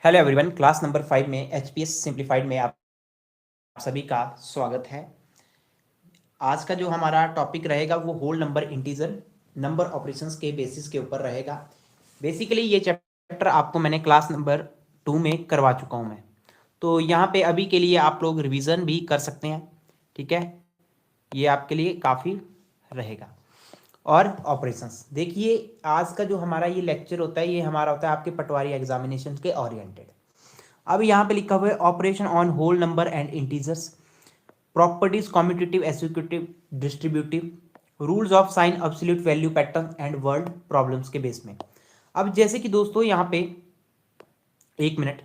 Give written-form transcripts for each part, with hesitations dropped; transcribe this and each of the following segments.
Hello everyone, class number 5 में HPS simplified में आप सभी का स्वागत है। आज का जो हमारा टॉपिक रहेगा वो whole number integer number operations के बेसिस के ऊपर रहेगा। बेसिकली ये चैप्टर आपको मैंने क्लास नंबर 2 में करवा चुका हूँ मैं, तो यहाँ पे अभी के लिए आप लोग रिवीजन भी कर सकते हैं। ठीक है, ये आपके लिए काफ़ी रहेगा। और ऑपरेशंस देखिए, आज का जो हमारा ये लेक्चर होता है ये हमारा होता है आपके पटवारी एग्जामिनेशन के ओरिएंटेड। अब यहाँ पे लिखा हुआ है operation on whole number and integers, properties commutative associative distributive, rules of sign absolute value pattern and word problems के बेस में। अब जैसे कि दोस्तों यहाँ पे एक मिनट,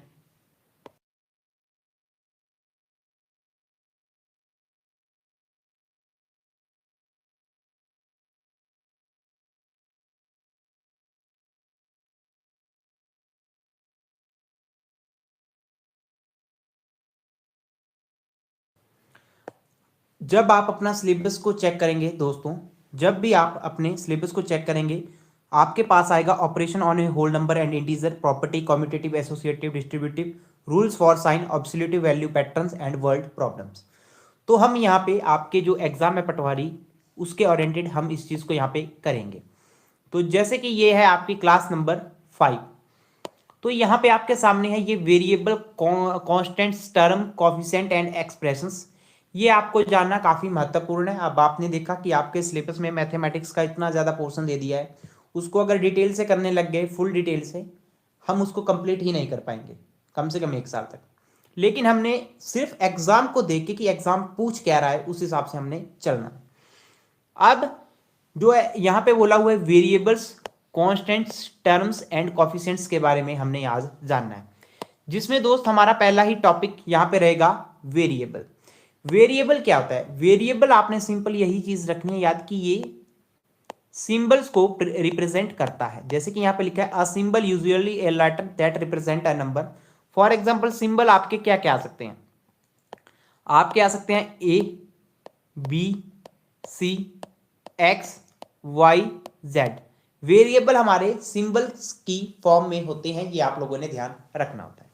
जब आप अपना सिलेबस को चेक करेंगे दोस्तों, जब भी आप अपने सिलेबस को चेक करेंगे आपके पास आएगा operation on a whole number and integer, property commutative associative distributive, rules for sign absolute value patterns and word problems. तो हम यहाँ पे आपके जो एग्जाम है पटवारी उसके ओरिएंटेड हम इस चीज़ को यहाँ पे करेंगे। तो जैसे कि ये है आपकी क्लास नंबर 5, तो यहाँ पे आपके सामने है ये variable constants term coefficient and expressions. ये आपको जानना काफ़ी महत्वपूर्ण है। अब आपने देखा कि आपके सिलेबस में मैथमेटिक्स का इतना ज़्यादा पोर्शन दे दिया है, उसको अगर डिटेल से करने लग गए फुल डिटेल से, हम उसको कंप्लीट ही नहीं कर पाएंगे कम से कम 1 साल तक। लेकिन हमने सिर्फ एग्जाम को देख के कि एग्जाम पूछ क्या रहा है उस हिसाब से हमने चलना। अब जो है यहाँ पे बोला हुआ है variables constants terms and coefficients के बारे में हमने आज जानना है, जिसमें दोस्त हमारा पहला ही टॉपिक यहाँ पे रहेगा वेरिएबल। वेरिएबल क्या होता है? वेरिएबल आपने सिंपल यही चीज रखनी है याद कि ये सिंबल्स को रिप्रेजेंट करता है। जैसे कि यहाँ पे लिखा है a symbol usually a letter that represent a number. For example symbol आपके क्या क्या आ सकते हैं? आपके आ सकते हैं ए, बी, सी, एक्स, वाई, जेड। वेरिएबल हमारे सिंबल्स की फॉर्म में होते हैं, ये आप लोगों ने ध्यान रखना होता है।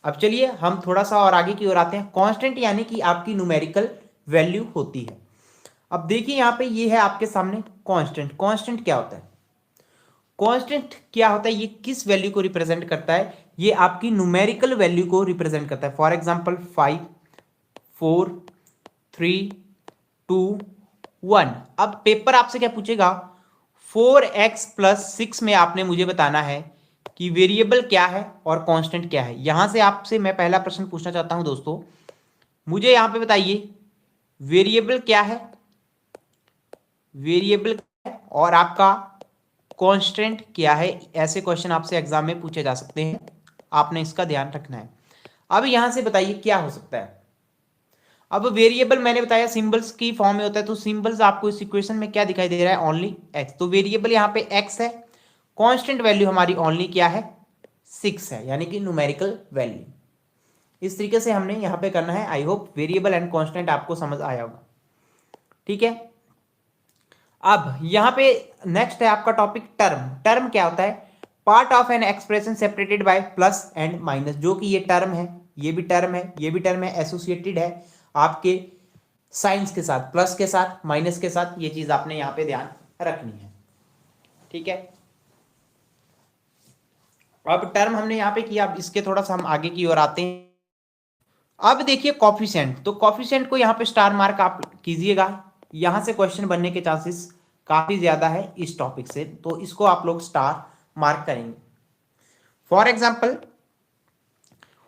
अब चलिए हम थोड़ा सा और आगे की ओर आते हैं। कांस्टेंट यानी कि आपकी न्यूमेरिकल वैल्यू होती है। अब देखिए यहाँ पे ये है आपके सामने कांस्टेंट। कांस्टेंट क्या होता है? कांस्टेंट क्या होता है? ये किस वैल्यू को रिप्रेजेंट करता है? ये आपकी न्यूमेरिकल वैल्यू को रिप्रेजेंट करता है। For example 5, 4, 3, 2, 1। अब पेपर आपसे क्या पूछेगा? 4x प्लस 6 में आपने मुझे बताना है कि वेरिएबल क्या है और कांस्टेंट क्या है। यहां से आपसे मैं पहला प्रश्न पूछना चाहता हूं दोस्तों, मुझे यहां पे बताइए वेरिएबल क्या है, वेरिएबल क्या है और आपका कांस्टेंट क्या है। ऐसे क्वेश्चन आपसे एग्जाम में पूछे जा सकते हैं, आपने इसका ध्यान रखना है। अब यहां से बताइए क्या हो सकता है। अब वेरिएबल मैंने बताया सिंबल्स की फॉर्म में होता है, तो सिंबल्स आपको इस इक्वेशन में क्या दिखाई दे रहा है? Only x. तो वेरिएबल यहाँ पे एक्स है, कांस्टेंट वैल्यू हमारी ओनली क्या है? 6 है, यानी कि न्यूमेरिकल वैल्यू। इस तरीके से हमने यहाँ पे करना है। I hope variable and constant आपको समझ आया होगा। ठीक है, अब यहाँ पे नेक्स्ट है आपका टॉपिक टर्म। टर्म क्या होता है? Part of an expression separated by plus and minus. जो कि ये टर्म है, ये भी टर्म है, ये भी टर्म है, एसोसिएटेड है आपके साइंस के साथ, प्लस के साथ, माइनस के साथ। ये चीज आपने यहाँ पे ध्यान रखनी है। ठीक है, अब टर्म हमने यहाँ पे किया। अब इसके थोड़ा सा हम आगे की ओर आते हैं। अब देखिए कॉफिशिएंट, तो कॉफिशिएंट को यहाँ पे स्टार मार्क आप कीजिएगा। यहां से क्वेश्चन बनने के चांसेस काफी ज्यादा है इस टॉपिक से, तो इसको आप लोग स्टार मार्क करेंगे। For example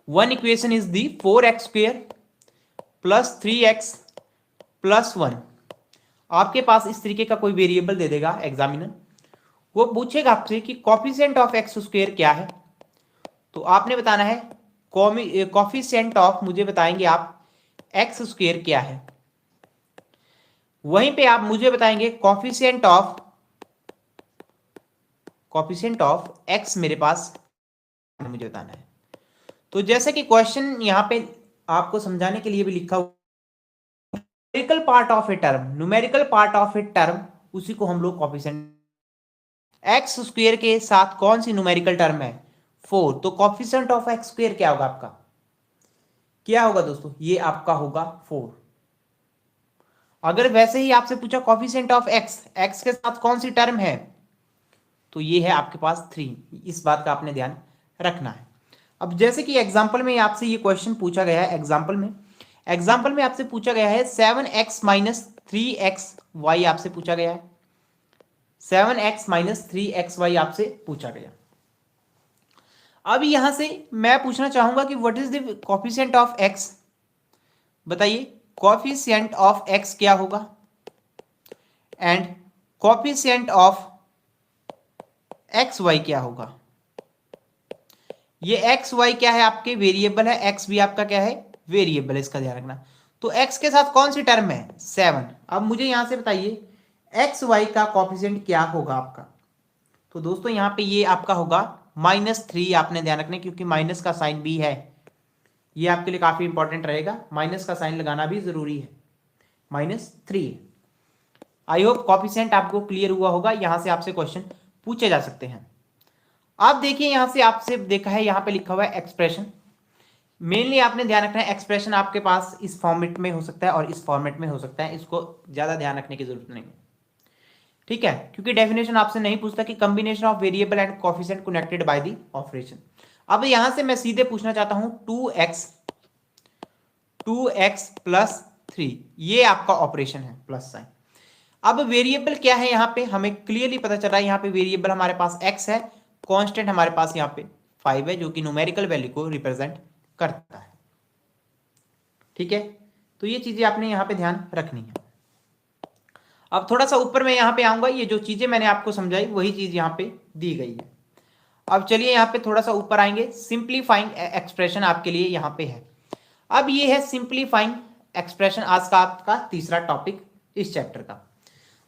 one equation is the 4x square plus 3x plus 1। आपके पास इस तरीके का कोई वेरिएबल दे देगा एग्जामिनर, वो पूछेगा आपसे कि कॉफिशिएंट ऑफ एक्स स्क्वेयर क्या है। तो आपने बताना है कॉफिशिएंट ऑफ, मुझे बताएंगे आप एक्स स्क्वेयर क्या है। वहीं पे आप मुझे बताएंगे कॉफिशिएंट ऑफ एक्स मेरे पास मुझे बताना है। तो जैसे कि क्वेश्चन यहां पे आपको समझाने के लिए भी लिखा हुआ numerical part of a term, numerical part of a term, उसी को हम लोग कॉफिशिएंट। एक्स स्क्वेयर के साथ कौन सी न्यूमेरिकल टर्म है? 4, तो कॉफिशिएंट ऑफ एक्स स्क्वायर क्या होगा आपका, क्या होगा दोस्तों, ये आपका होगा 4। अगर वैसे ही आपसे पूछा कॉफिशिएंट ऑफ एक्स, एक्स के साथ कौन सी टर्म है, तो ये है आपके पास 3। इस बात का आपने ध्यान रखना है। अब जैसे कि एग्जाम्पल में आपसे ये क्वेश्चन पूछा गया है, एग्जाम्पल में आपसे पूछा गया है 7x माइनस 3xy आपसे पूछा गया है, 7x माइनस 3xy आपसे पूछा गया। अब यहां से मैं पूछना चाहूंगा कि what is the coefficient of X, बताइए कोफिशिएंट ऑफ एक्स क्या होगा and coefficient of X Y क्या होगा। ये एक्स वाई क्या है, आपके वेरिएबल है, एक्स भी आपका क्या है, वेरिएबल है, इसका ध्यान रखना। तो एक्स के साथ कौन सी टर्म है, 7। अब मुझे यहां से बताइए एक्स वाई का कोफिशिएंट क्या होगा आपका, तो दोस्तों यहां पे ये आपका होगा -3। आपने ध्यान रखना क्योंकि माइनस का साइन भी है, ये आपके लिए काफी इंपॉर्टेंट रहेगा, माइनस का साइन लगाना भी जरूरी है, -3। आई होप कोफिशिएंट आपको क्लियर हुआ होगा, यहां से आपसे क्वेश्चन पूछे जा सकते हैं। आप देखिए यहां से आपसे देखा है, यहां पे लिखा हुआ है एक्सप्रेशन। मेनली आपने ध्यान रखना है एक्सप्रेशन आपके पास इस फॉर्मेट में हो सकता है और इस फॉर्मेट में हो सकता है, इसको ज्यादा ध्यान रखने की जरूरत नहीं है, ठीक है, क्योंकि डेफिनेशन आपसे नहीं पूछता कि combination of variable and coefficient connected by the operation. अब यहां से मैं सीधे पूछना चाहता हूं 2x प्लस 3, ये आपका ऑपरेशन है, प्लस साइन। अब वेरिएबल क्या है, यहां पे हमें क्लियरली पता चल रहा है, यहां पे वेरिएबल हमारे पास x है, कांस्टेंट हमारे पास यहाँ पे 5 है, जो कि न्यूमेरिकल वैल्यू को रिप्रेजेंट करता है, ठीक है। तो ये चीजें आपने यहाँ पे ध्यान रखनी है। अब थोड़ा सा ऊपर मैं यहाँ पे आऊंगा, ये जो चीजें मैंने आपको समझाई वही चीज यहाँ पे दी गई है। अब चलिए यहाँ पे थोड़ा सा ऊपर आएंगे, सिंप्लीफाइंग एक्सप्रेशन आपके लिए यहाँ पे है। अब ये है सिंप्लीफाइंग एक्सप्रेशन, आज का आपका तीसरा टॉपिक इस चैप्टर का।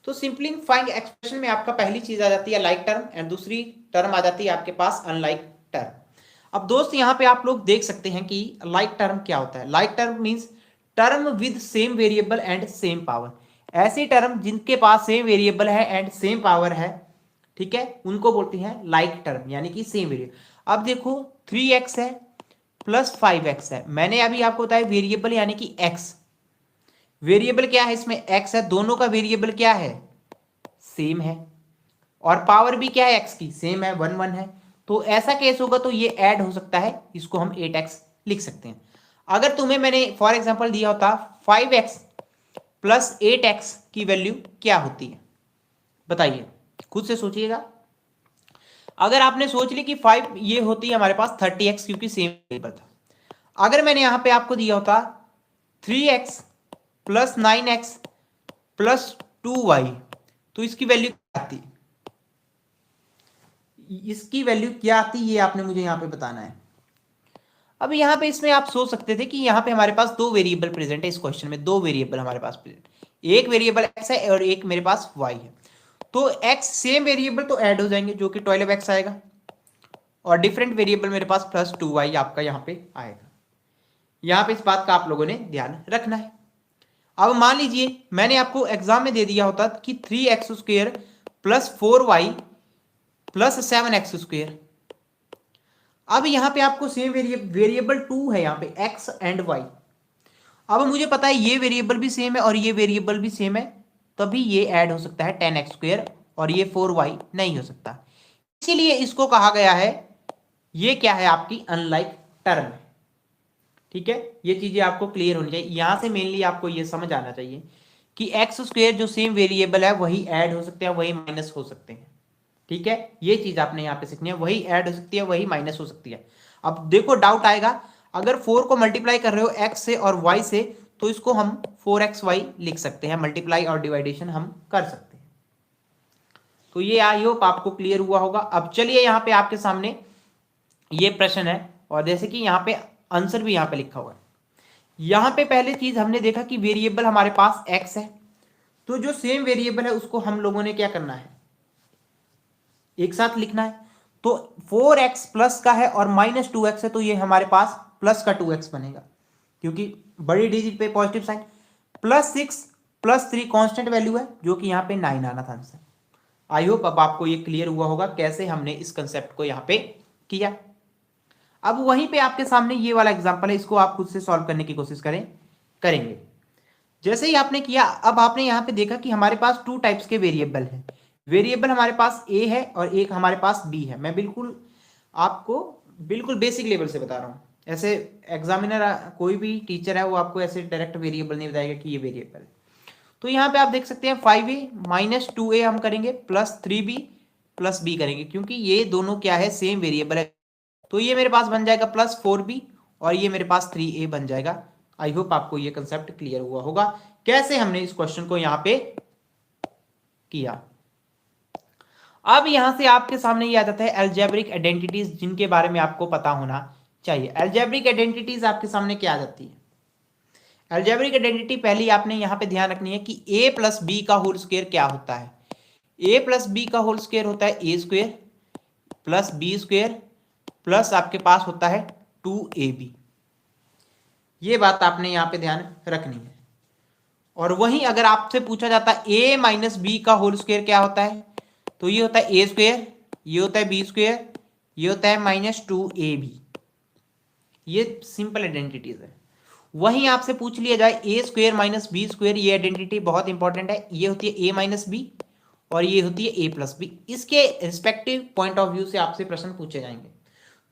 तो सिंप्लीफाइंग एक्सप्रेशन में आपका पहली चीज आ जाती है लाइक टर्म एंड दूसरी टर्म आ जाती है आपके पास अनलाइक टर्म। अब दोस्त यहाँ पे आप लोग देख सकते हैं कि लाइक टर्म क्या होता है। Like term means term with same variable and same power, ऐसी टर्म जिनके पास सेम वेरिएबल है एंड सेम पावर है, ठीक है, उनको बोलते हैं लाइक टर्म, यानी कि सेम वेरिएबल। अब देखो 3x है प्लस 5x है, मैंने अभी आपको बताया वेरिएबल यानी कि x, वेरिएबल क्या है इसमें x है, दोनों का वेरिएबल क्या है, सेम है, और पावर भी क्या है x की, सेम है, 1 1 है। तो ऐसा केस होगा तो ये ऐड हो सकता है, इसको हम 8x लिख सकते हैं। अगर तुम्हें मैंने फॉर एग्जांपल दिया होता 5x प्लस 8x की वैल्यू क्या होती है, बताइए, खुद से सोचिएगा। अगर आपने सोच ली कि 5 ये होती है हमारे पास 30x, क्योंकि सेम वेरिएबल था। अगर मैंने यहां पे आपको दिया होता 3x plus 9x plus 2y, तो इसकी वैल्यू क्या आती, इसकी वैल्यू क्या आती, ये आपने मुझे यहां पे बताना है। अब यहां पे इसमें आप सोच सकते थे कि यहां पे हमारे पास दो वेरिएबल प्रेजेंट है, इस क्वेश्चन में दो वेरिएबल हमारे पास प्रेजेंट, एक वेरिएबल x है और एक मेरे पास y है। तो x सेम वेरिएबल तो ऐड हो जाएंगे, जो कि 12x आएगा, और डिफरेंट वेरिएबल मेरे पास प्लस 2y आपका यहाँ पे आएगा। यहाँ पे इस बात का आप लोगों ने ध्यान रखना है। अब मान लीजिए मैंने आपको एग्जाम में दे दिया होता कि 3x square plus 4y plus 7x square. अब यहाँ पे आपको सेम वेरिएबल 2 है यहाँ पे x एंड y। अब मुझे पता है ये वेरिएबल भी सेम है और ये वेरिएबल भी सेम है, तभी ये ऐड हो सकता है 10x स्क्वायर, और ये 4y नहीं हो सकता, इसीलिए इसको कहा गया है, ये क्या है आपकी अनलाइक टर्म है, ठीक है। ये चीजें आपको क्लियर होनी चाहिए, यहां से मेनली आपको ये समझ आना चाहिए कि एक्स स्क्वायर जो सेम वेरिएबल है वही ऐड हो सकते हैं, वही माइनस हो सकते हैं, ठीक है। ये चीज आपने यहाँ पे सीखनी है, वही ऐड हो सकती है वही माइनस हो सकती है। अब देखो डाउट आएगा, अगर 4 को मल्टीप्लाई कर रहे हो x से और y से, तो इसको हम 4xy लिख सकते हैं, मल्टीप्लाई और डिवाइडेशन हम कर सकते हैं। तो ये आई होप आपको क्लियर हुआ होगा। अब चलिए यहाँ पे आपके सामने ये प्रश्न है, और जैसे कि यहाँ पे आंसर भी यहाँ पे लिखा हुआ है। यहाँ पे पहले चीज हमने देखा कि वेरिएबल हमारे पास x है, तो जो सेम वेरिएबल है उसको हम लोगों ने क्या करना है, एक साथ लिखना है। तो 4x प्लस का है और -2x है, तो ये हमारे पास प्लस का 2x बनेगा, क्योंकि बड़ी डिजिट पे पॉजिटिव साइन। +6 + 3 कांस्टेंट वैल्यू है, जो कि यहाँ पे 9 आना था आंसर। आई होप अब आपको ये क्लियर हुआ होगा कैसे हमने इस कंसेप्ट को यहाँ पे किया। अब वहीं पे आपके सामने ये वाला एग्जांपल है, इसको आप खुद से सॉल्व करने की कोशिश करेंगे। जैसे ही आपने किया, अब आपने यहाँ पे देखा कि हमारे पास 2 टाइप्स के वेरिएबल हैं। वेरिएबल हमारे पास ए है और एक हमारे पास बी है। मैं आपको बिल्कुल बेसिक लेवल से बता रहा हूँ। ऐसे एग्जामिनर कोई भी टीचर है वो आपको ऐसे डायरेक्ट वेरिएबल नहीं बताएगा कि ये वेरिएबल है। तो यहाँ पे आप देख सकते हैं 5a माइनस 2a हम करेंगे प्लस 3b प्लस b करेंगे, क्योंकि ये दोनों क्या है, सेम वेरिएबल है। तो ये मेरे पास बन जाएगा प्लस 4b और ये मेरे पास 3a बन जाएगा। आई होप आपको ये कंसेप्ट क्लियर हुआ होगा कैसे हमने इस क्वेश्चन को यहाँ पे किया। अब यहां से आपके सामने ये आ जाता है अलजेब्रिक आइडेंटिटीज, जिनके बारे में आपको पता होना चाहिए। अलजेब्रिक आइडेंटिटीज आपके सामने क्या आ जाती है? अलजेब्रिक आइडेंटिटी पहली आपने यहां पे ध्यान रखनी है कि a प्लस बी का होल स्क्वायर क्या होता है। a प्लस बी का होल स्क्वायर होता है a square plus B square plus आपके पास होता है 2ab। ये बात आपने यहां पे ध्यान रखनी है। और वहीं अगर आपसे पूछा जाता है a माइनस बी का होल स्क्वायर क्या होता है, तो ये होता है a स्क्वायर, ये होता है b स्क्वायर, ये होता है माइनस 2ab। ये सिंपल आइडेंटिटीज है। वहीं आपसे पूछ लिया जाए a square minus B square, ये आइडेंटिटी बहुत इंपॉर्टेंट है। ये होती है a माइनस बी और ये होती है a प्लस बी। इसके रिस्पेक्टिव पॉइंट ऑफ व्यू से आपसे प्रश्न पूछे जाएंगे।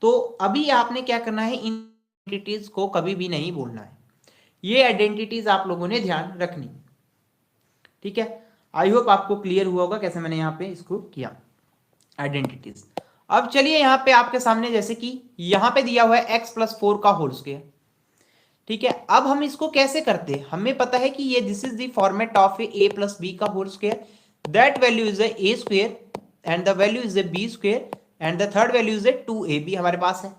तो अभी आपने क्या करना है, इन आइडेंटिटीज को कभी भी नहीं भूलना है। ये आइडेंटिटीज आप लोगों ने ध्यान रखनी, ठीक है। आई होप आपको क्लियर हुआ होगा कैसे मैंने यहाँ पे इसको किया आइडेंटिटीज। अब चलिए यहाँ पे आपके सामने, जैसे कि यहाँ पे दिया हुआ है x प्लस 4 का होल स्क्वायर, ठीक है। अब हम इसको कैसे करते हैं, हमें पता है कि ये this is the format of a plus B का whole square, that value is a square and the value is a b square and the third value is a 2ab हमारे पास है।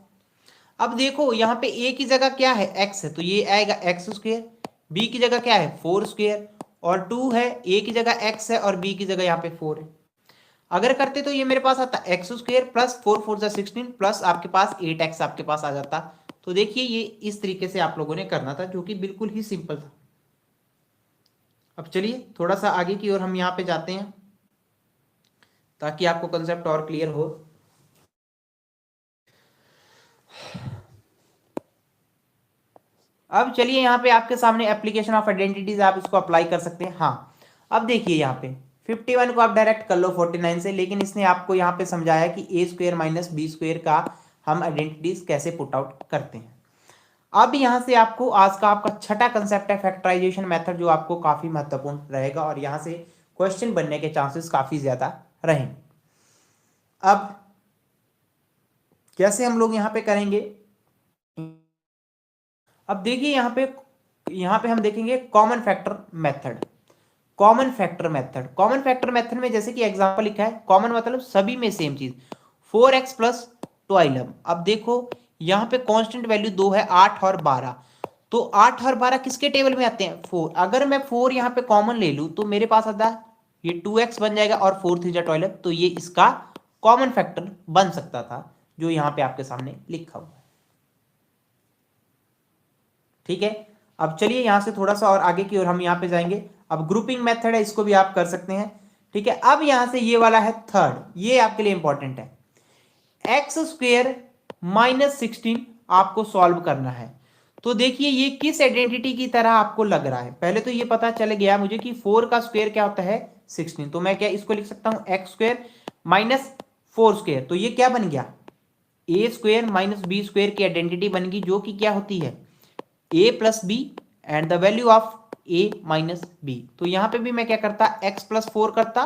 अब देखो यहाँ पे a की जगह क्या है, x है, तो ये आएगा एक्स स्क्वायर, b की जगह क्या है 4 स्क्वायर और 2 है, a की जगह x है और b की जगह यहाँ पे 4 है। अगर करते तो ये मेरे पास आता एक्स स्क्वायर प्लस 4 4 16 प्लस आपके पास 8x आपके पास आ जाता। तो देखिए ये इस तरीके से आप लोगों ने करना था, जो कि बिल्कुल ही सिंपल था। अब चलिए थोड़ा सा आगे की ओर हम यहाँ पे जाते हैं ताकि आपको कंसेप्ट और क्लियर हो। अब चलिए यहाँ पे आपके सामने एप्लीकेशन ऑफ आइडेंटिटीज, आप इसको अप्लाई कर सकते हैं। हाँ, अब देखिए यहाँ पे 51 को आप डायरेक्ट कर लो 49 से, लेकिन इसने आपको यहाँ पे समझाया कि a square minus B square का हम आइडेंटिटीज कैसे पुट आउट करते हैं। अब यहाँ से आपको आज का आपका छठा कंसेप्ट है फैक्टराइजेशन मेथड, जो आपको काफी महत्वपूर्ण रहेगा और यहाँ से क्वेश्चन बनने के चांसेस काफी ज्यादा रहेंगे। अब कैसे हम लोग यहाँ पे करेंगे, अब देखिए यहाँ पे हम देखेंगे common factor method. Common factor method में जैसे कि एग्जांपल लिखा है, कॉमन मतलब सभी में सेम चीज, 4x प्लस 12। अब देखो यहाँ पे कांस्टेंट वैल्यू 2 है, 8 और 12। तो 8 और 12 किसके टेबल में आते हैं, 4। अगर मैं 4 यहाँ पे कॉमन ले लूं तो मेरे पास आता है ये 2x बन जाएगा और 4 3 12। तो ये इसका कॉमन फैक्टर बन सकता था, जो यहाँ पे आपके सामने लिखा हुआ है, ठीक है। अब चलिए यहां से थोड़ा सा और आगे की ओर हम यहाँ पे जाएंगे। अब ग्रुपिंग मेथड है, इसको भी आप कर सकते हैं, ठीक है। अब यहां से ये वाला है थर्ड, ये आपके लिए इंपॉर्टेंट है, एक्स स्क्वेयर माइनस 16 आपको सॉल्व करना है। तो देखिए ये किस आइडेंटिटी की तरह आपको लग रहा है। पहले तो ये पता चल गया मुझे कि 4 का स्क्वायर क्या होता है 16, तो मैं क्या इसको लिख सकता हूं एक्स स्क्वायर माइनस 4 स्क्वायर। तो ये क्या बन गया, A square minus B square की आइडेंटिटी बन गई, जो कि क्या होती है a plus B and the value of a minus B. तो यहां पे भी मैं क्या करता, x प्लस 4 करता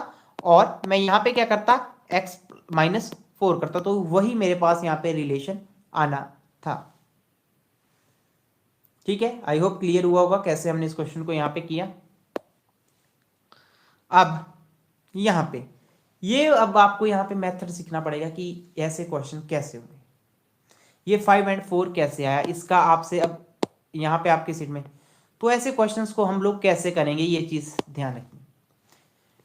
और मैं यहां पे क्या करता x माइनस 4 करता। तो वही मेरे पास यहां पे रिलेशन आना था, ठीक है। आई होप क्लियर हुआ होगा कैसे हमने इस क्वेश्चन को यहां पे किया। अब यहां पे ये अब आपको यहां पे मेथड सीखना पड़ेगा कि ऐसे क्वेश्चन कैसे होंगे, ये 5 और 4 कैसे आया, इसका आपसे अब यहाँ पे आपके सीट में, तो ऐसे क्वेश्चंस को हम लोग कैसे करेंगे, ये चीज ध्यान रखनी,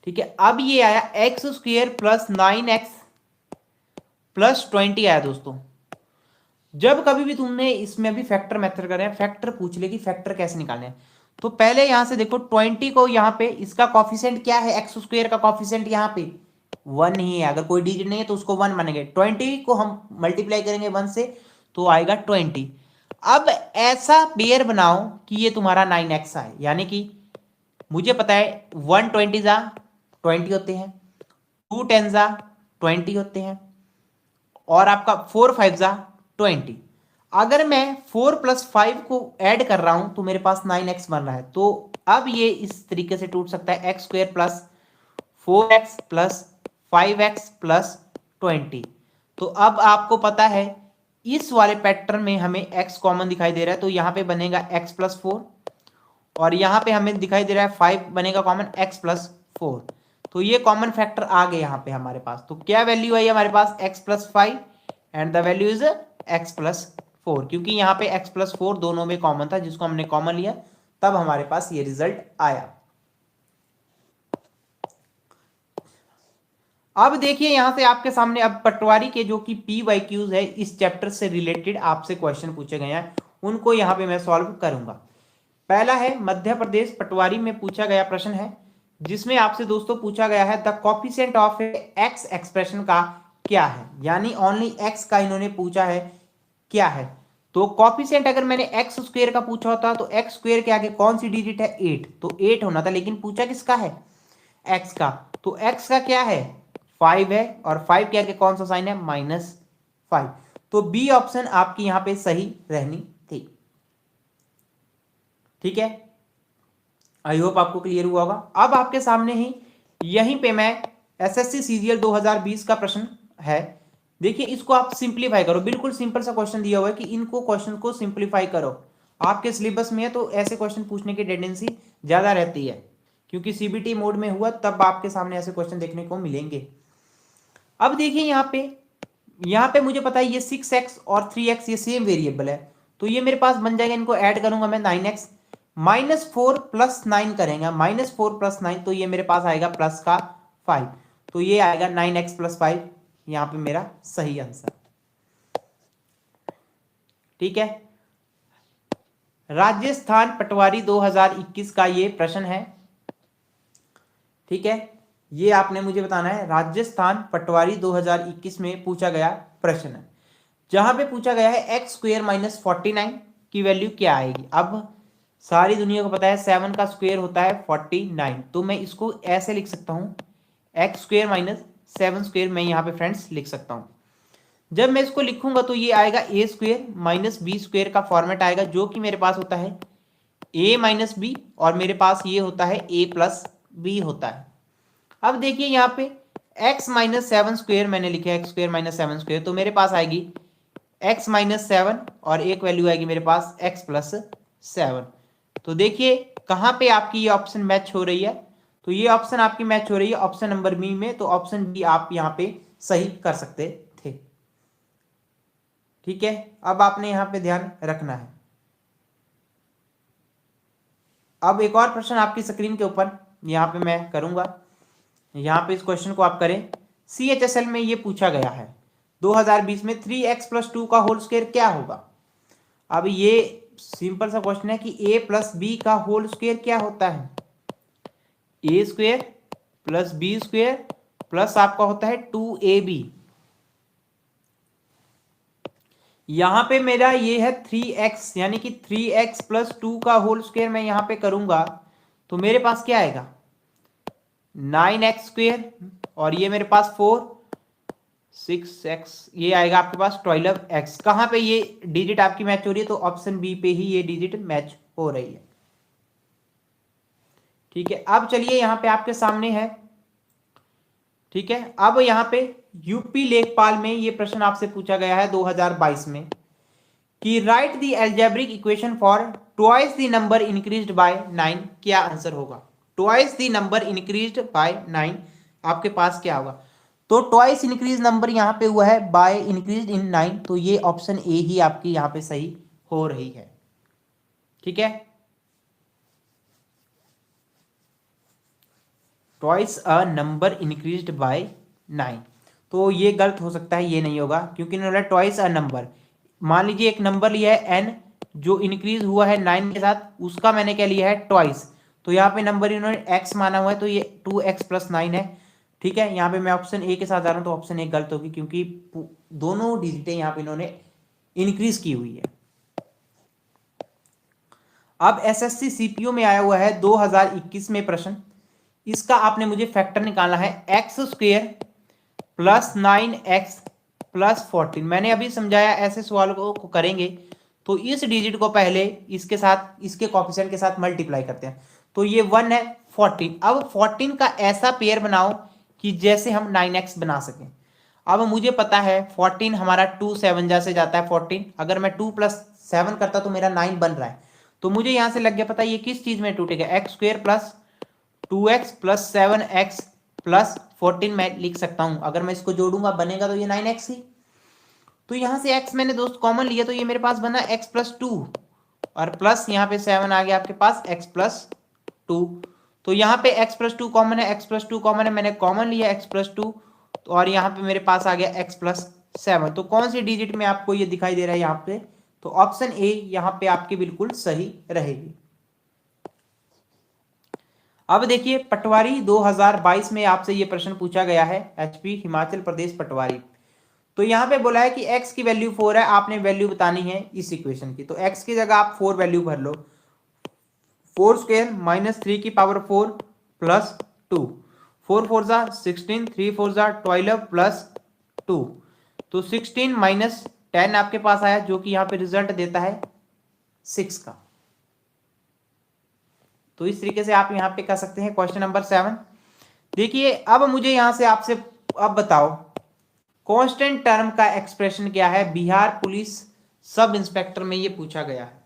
ठीक है। अब ये आया x square plus 9x plus 20 आया दोस्तों। जब कभी भी तुमने इसमें भी फैक्टर मेथड कर रहे हैं, फैक्टर पूछ ले कि फैक्टर कैसे निकालने हैं, तो पहले यहां से देखो 20 को यहाँ पे इसका कॉफिशिएंट क्या है, एक्स स्क्वेयर का कॉफिशिएंट यहाँ पे 1 ही है, अगर कोई डिजिट नहीं है तो उसको 1 मानेंगे। 20 को हम मल्टीप्लाई करेंगे 1 से, तो आएगा 20। अब ऐसा पेयर बनाओ कि ये तुम्हारा 9x आए, यानी कि मुझे पता है 120 जा 20 होते हैं, 210 जा 20 होते हैं, और आपका 4 5 जा 20। अगर मैं 4 + 5 को ऐड कर रहा हूं तो मेरे पास 9x बन रहा है। तो अब ये इस तरीके से टूट सकता है, x² + 4x + 5x + 20। तो अब आपको पता है इस वाले पैटर्न में हमें x कॉमन दिखाई दे रहा है, तो यहां पे बनेगा x + 4, और यहां पे हमें दिखाई दे रहा है 5 बनेगा कॉमन, x + 4। तो ये कॉमन फैक्टर आ गए यहां पे हमारे पास। तो क्या वैल्यू आई हमारे पास, x + 5 and the value is x + 4, क्योंकि यहाँ पे x + 4 दोनों में कॉमन था, जिसको हमने कॉमन लिया, तब हमारे पास ये रिजल्ट आया। अब देखिए यहां से आपके सामने अब पटवारी के जो कि PYQs है इस चैप्टर से रिलेटेड आपसे क्वेश्चन पूछे गए हैं, उनको यहां पे मैं सॉल्व करूंगा। पहला है मध्य प्रदेश पटवारी में पूछा गया प्रश्न है, जिसमें आपसे दोस्तों पूछा गया है the coefficient of ex expression का क्या है, यानी ओनली एक्स का इन्होंने पूछा है क्या है। तो कोफिशिएंट अगर मैंने x² का पूछा होता तो x² के आगे कौन सी डिजिट है, 8, तो 8 होना था, लेकिन पूछा किसका है, x का। तो x का क्या है, 5 है, और 5 के आगे कौन सा साइन है, -5। तो बी ऑप्शन आपकी यहां पे सही रहनी थी। ठीक है, आई होप आपको क्लियर हुआ होगा। अब आपके सामने ही यहीं पे मैं एसएससी सीजीएल 2020 का प्रश्न है, देखिए इसको आप सिंप्लीफाई करो। बिल्कुल सिंपल सा क्वेश्चन दिया हुआ है कि इनको क्वेश्चन को सिंप्लीफाई करो। आपके सिलेबस में है तो ऐसे क्वेश्चन पूछने की टेंडेंसी ज्यादा रहती है, क्योंकि सीबीटी मोड में हुआ तब आपके सामने ऐसे क्वेश्चन देखने को मिलेंगे। अब देखिए यहाँ पे मुझे पता है ये 6x और 3x ये सेम वेरिएबल है, तो ये मेरे पास बन जाएगा, इनको ऐड करूंगा मैं 9x, -4 + 9 करेंगे, -4 + 9, तो ये मेरे पास आएगा प्लस का 5, तो ये आएगा 9x + 5, यहाँ पे मेरा सही आंसर। ठीक है, राजस्थान पटवारी 2021 का ये प्रश्न है। ठीक है, ये आपने मुझे बताना है, राजस्थान पटवारी 2021 में पूछा गया प्रश्न है, जहां पे पूछा गया है x² - 49 की वैल्यू क्या आएगी। अब सारी दुनिया को पता है 7 का स्क्वायर होता है 49, तो मैं इसको ऐसे लिख सकता हूं, x² - 7² मैं यहाँ पे फ्रेंड्स लिख सकता हूं। जब मैं इसको लिखूंगा तो ये आएगा a² - b² का फॉर्मेट आएगा, जो कि मेरे पास होता है a - b, और मेरे पास ये होता है a + b होता है। अब देखिए यहाँ पे x - 7² मैंने लिखा है, x² - 7², तो मेरे पास आएगी x - 7, और एक वैल्यू आएगी मेरे पास x + 7। तो देखिए कहाँ पे आपकी ये ऑप्शन मैच हो रही है, तो ये ऑप्शन आपकी मैच हो रही है ऑप्शन नंबर बी में, तो ऑप्शन बी आप यहाँ पे सही कर सकते थे। ठीक है, अब आपने यहाँ पे ध्यान रखना है। अब एक और प्रश्न आपकी स्क्रीन के ऊपर यहाँ पे मैं करूंगा, यहाँ पे इस क्वेश्चन को आप करें। CHSL में ये पूछा गया है 2020 में 3x + 2 का होल स्क्वायर क्या होगा। अब ये सिंपल सा क्वेश्चन है कि a + b का होल स्क्वायर क्या होता है, a² + b² प्लस आपका होता है 2ab। यहां पे मेरा ये है 3x, यानी कि 3x + 2 का होल स्क्वायर मैं यहां पे करूंगा तो मेरे पास क्या आएगा, 9x², और ये मेरे पास 4 6x, ये आएगा आपके पास 12x। कहां पे ये डिजिट आपकी मैच हो रही है, तो ऑप्शन बी पे ही ये डिजिट मैच हो रही है। ठीक है, अब चलिए यहां पे आपके सामने है। ठीक है, अब यहां पे यूपी लेखपाल में ये प्रश्न आपसे पूछा गया है 2022 में कि right the algebraic equation for twice the number increased by 9, क्या आंसर होगा। Twice the number increased by 9 आपके पास क्या होगा, तो ट्वाइस इंक्रीज नंबर यहां पे हुआ है बाय इंक्रीज इन 9, तो ये ऑप्शन ए ही आपकी यहां पे सही हो रही है। ठीक है, twice a number increased by 9, तो ये गलत हो सकता है, ये नहीं होगा, क्योंकि इन्होंने ट्वाइस अ नंबर, मान लीजिए एक नंबर लिया है n जो इंक्रीज हुआ है 9 के साथ, उसका मैंने क्या लिया है ट्वाइस, तो यहाँ पे नंबर इन्होंने x माना हुआ है, तो ये 2x + 9 है। ठीक है, यहाँ पे मैं ऑप्शन ए के साथ जा रहा हूँ, तो ऑप्शन ए गलत होगी, क्योंकि दोनों डिजिटें यहाँ पे इन्होंने इंक्रीज की हुई है। अब एसएससी सीपीयू में आया हुआ है 2021 में प्रश्न, इसका आपने मुझे फैक्टर निकालना है x square plus 9x plus 14। मैंने अभी समझाया ऐसे सवाल को करेंगे तो इस डिजिट को पहले इसके साथ, इसके कोफिशिएंट के साथ मल्टीप्लाई करते हैं, तो ये 1 है 14। अब 14 का ऐसा पेयर बनाओ कि जैसे हम 9x बना सकें। अब मुझे पता है 14 हमारा 2 7 जा से जाता है 14, अगर मैं 2 + 7 करता तो मेरा 9 बन रहा है, तो मुझे यहां से लग गया पता ये किस चीज में टूटेगा, x square plus 2x plus 7x plus 14 मैं लिख सकता हूं। अगर मैं इसको जोड़ूंगा बनेगा तो ये 9x ही, तो यहां से x मैंने दोस्त कॉमन लिया तो ये मेरे पास बना x + 2 और प्लस यहाँ पे 7 आ गया आपके पास x + 2। तो यहाँ पे x + 2 कॉमन है, x + 2 कॉमन है, मैंने कॉमन लिया x + 2 और यहाँ पे मेरे पास आ गया x + 7। तो कौन सी डिजिट में आपको ये दिखाई दे रहा है यहाँ पे, तो ऑप्शन ए यहाँ पे आपकी बिल्कुल सही रहेगी। अब देखिए पटवारी 2022 में आपसे ये प्रश्न पूछा गया है, एचपी हिमाचल प्रदेश पटवारी। तो यहाँ पे बोला है कि x की वैल्यू 4 है, आपने वैल्यू बतानी है इस इक्वेशन की। तो x की जगह आप 4 वैल्यू भर लो, 4 स्क्वायर माइनस 3 की पावर 4 प्लस 2, 4 4 जा 16, 3 4 जा 12 प्लस 2, तो 16 माइनस 10 आपके पास आया जो कि यहाँ पे रिजल्ट देता है 6 का। तो इस तरीके से आप यहाँ पे कर सकते हैं। क्वेश्चन नंबर 7 देखिए, अब मुझे यहां से आपसे अब बताओ कांस्टेंट टर्म का एक्सप्रेशन क्या है, बिहार पुलिस सब इंस्पेक्टर में ये पूछा गया है।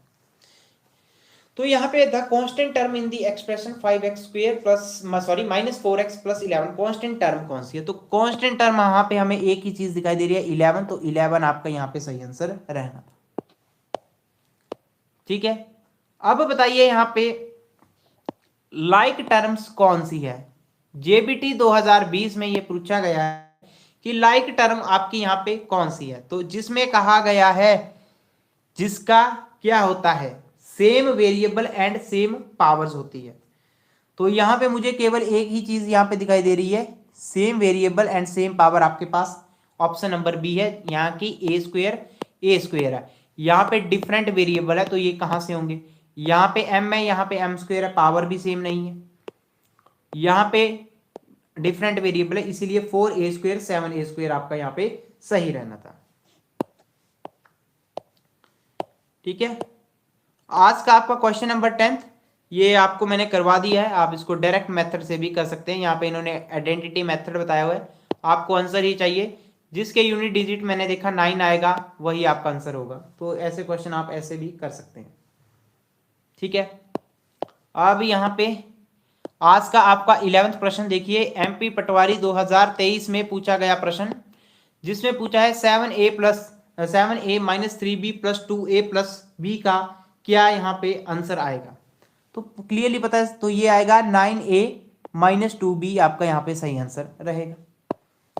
तो यहाँ पे the constant term in the expression 5x square plus minus 4x plus 11, constant term कौन सी है, तो कांस्टेंट टर्म यहाँ पे हमें एक ही चीज दिखाई दे रही है 11, तो 11 आपका यहाँ पे सही आंसर रहना था। ठीक है, अब बताइए यहाँ पे लाइक टर्म्स कौन सी है, जेबीटी 2020 में ये पूछा गया है कि लाइक टर्म आपकी यहाँ पे कौन सी है, तो जिसमें कहा गया है जिसका क्या होता है same variable and same powers होती है। तो यहां पे मुझे केवल एक ही चीज यहां पे दिखाई दे रही है, same variable and same power आपके पास ऑप्शन नंबर बी है, यहाँ की ए स्क्वेयर है। यहाँ पे डिफरेंट वेरिएबल है तो ये कहां से होंगे, यहाँ पे m है, यहाँ पे m स्क्वेयर है, पावर भी सेम नहीं है, यहाँ पे डिफरेंट वेरिएबल है, इसीलिए 4a स्क्वेयर 7a स्क्वेयर आपका यहाँ पे सही रहना था। ठीक है, आज का आपका क्वेश्चन नंबर 10 ये आपको मैंने करवा दिया है, आप इसको डायरेक्ट मेथड से भी कर सकते हैं। यहाँ पे इन्होंने आइडेंटिटी मेथड बताया हुआ है, आपको आंसर ही चाहिए, जिसके यूनिट डिजिट मैंने देखा 9 आएगा वही आपका आंसर होगा। तो ऐसे क्वेश्चन आप ऐसे भी कर सकते हैं। ठीक है, अब यहाँ पे आज का आपका 11वां प्रश्न देखिए, एमपी पटवारी 2023 में पूछा गया प्रश्न, जिसमें पूछा है 7a minus 3b plus 2a plus b का क्या यहाँ पे आंसर आएगा। तो क्लियरली पता है, तो ये आएगा 9a माइनस 2b आपका यहाँ पे सही आंसर रहेगा,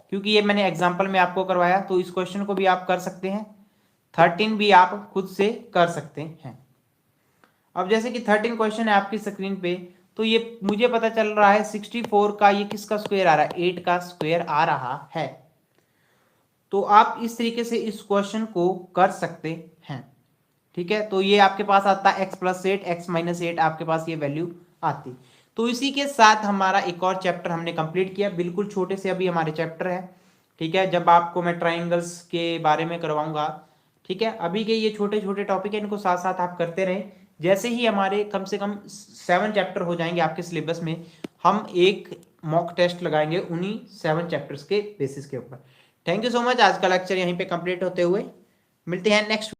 क्योंकि ये मैंने एग्जाम्पल में आपको करवाया। तो इस क्वेश्चन को भी आप कर सकते हैं, 13 भी आप खुद से कर सकते हैं। अब जैसे कि 13 क्वेश्चन है आपकी स्क्रीन पे, तो ये मुझे पता चल रहा है 64 का ये किसका स्क्वायर आ रहा है, 8 का स्क्वायर आ रहा है। तो आप इस तरीके से इस क्वेश्चन को कर सकते हैं। ठीक है, तो ये आपके पास आता है x + 8 x - 8 आपके पास ये वैल्यू आती। तो इसी के साथ हमारा एक और चैप्टर हमने कंप्लीट किया, बिल्कुल छोटे से अभी हमारे चैप्टर है। ठीक है, जब आपको मैं ट्राइंगल्स के बारे में करवाऊंगा, ठीक है, अभी के ये छोटे छोटे टॉपिक है, इनको साथ साथ आप करते रहें। जैसे ही हमारे कम से कम 7 चैप्टर हो जाएंगे आपके सिलेबस में, हम एक मॉक टेस्ट लगाएंगे उन्हीं 7 चैप्टर्स के बेसिस के ऊपर। थैंक यू सो मच, आज का लेक्चर यहीं पे कंप्लीट होते हुए मिलते हैं नेक्स्ट